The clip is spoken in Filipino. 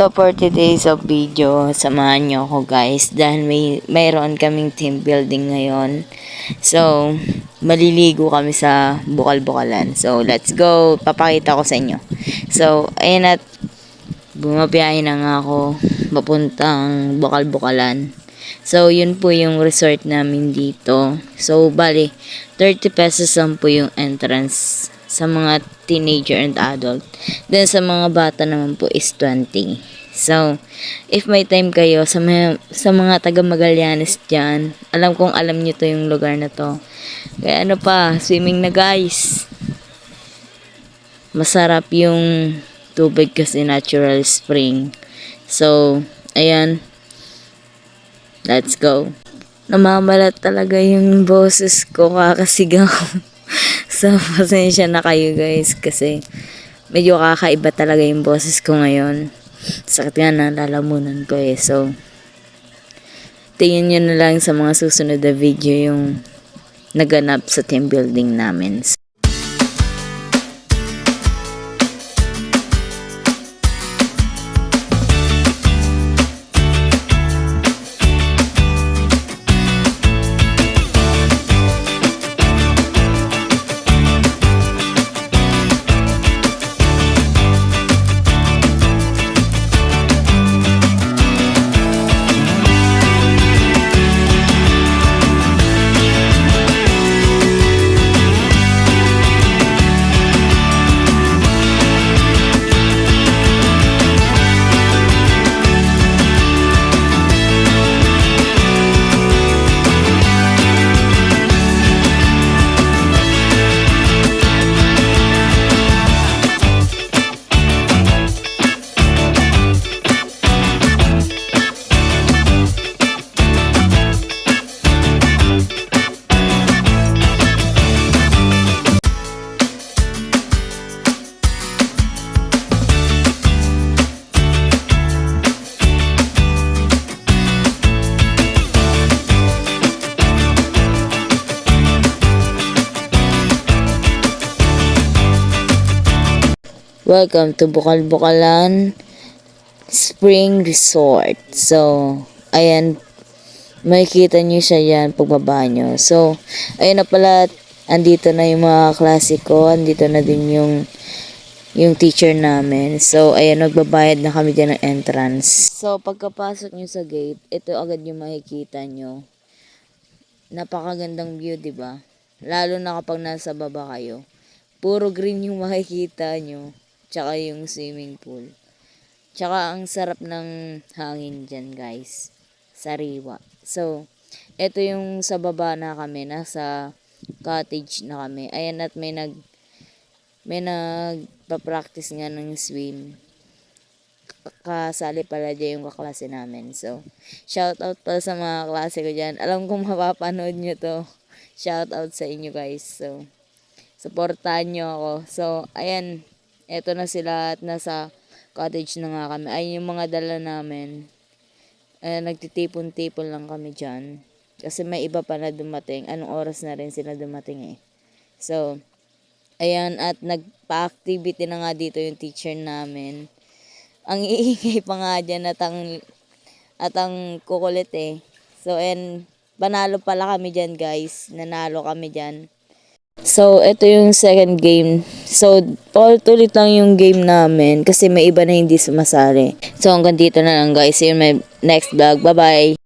So for today's of video, samahan nyo ako guys dahil mayroon kaming team building ngayon. So, maliligo kami sa bukal-bukalan. So, let's go. Papakita ko sa inyo. So, ayun at bumabiyahe na nga ako papuntang bukal-bukalan. So, yun po yung resort namin dito. So, bali, 30 pesos lang po yung entrance sa mga teenager and adult. Then, sa mga bata naman po is 20. So, if may time kayo sa mga taga Magallanes dyan, alam kong alam nyo to yung lugar na to. Kaya ano pa, swimming na guys. Masarap yung tubig kasi natural spring. So, ayan. Let's go. Namamalat talaga yung boses ko kakasigaw. So, pasensya na kayo guys kasi medyo kakaiba talaga yung boses ko ngayon. Sakit nga na lalamunan ko eh. So, tingin nyo na lang sa mga susunod na video yung naganap sa team building namin. Welcome to Bukal-Bukalan Spring Resort. So, ayan, makikita nyo siya yan pagbaba nyo. So, ayun na pala, andito na yung mga klase ko, andito na din yung teacher namin. So, ayan, nagbabayad na kami dyan ng entrance. So, pagkapasok nyo sa gate, ito agad yung makikita nyo. Napakagandang view, diba? Lalo na kapag nasa baba kayo. Puro green yung makikita nyo. Tsaka yung swimming pool. Tsaka ang sarap ng hangin dyan guys. Sariwa. So, ito yung sa baba na kami. Nasa cottage na kami. Ayan at may nagpa-practice nga ng swim. Kasali pala dyan yung kaklase namin. So, shout out pala sa mga klase ko dyan. Alam kong mapapanood nyo to. Shout out sa inyo guys. So, supportahan nyo ako. So, ayan. Eto na sila at nasa cottage na nga kami. Ayun yung mga dala namin. Nagtitipon-tipon lang kami dyan. Kasi may iba pa na dumating. Anong oras na rin sila dumating eh. So, ayan at nagpa-activity na nga dito yung teacher namin. Ang iingay pa nga dyan at ang kukulit eh. So, and panalo pala kami dyan guys. Nanalo kami dyan. So, ito yung second game. So, paulit-ulit lang yung game namin kasi may iba na hindi sumasali. So, hanggang dito na lang guys. See you in my next vlog. Bye-bye!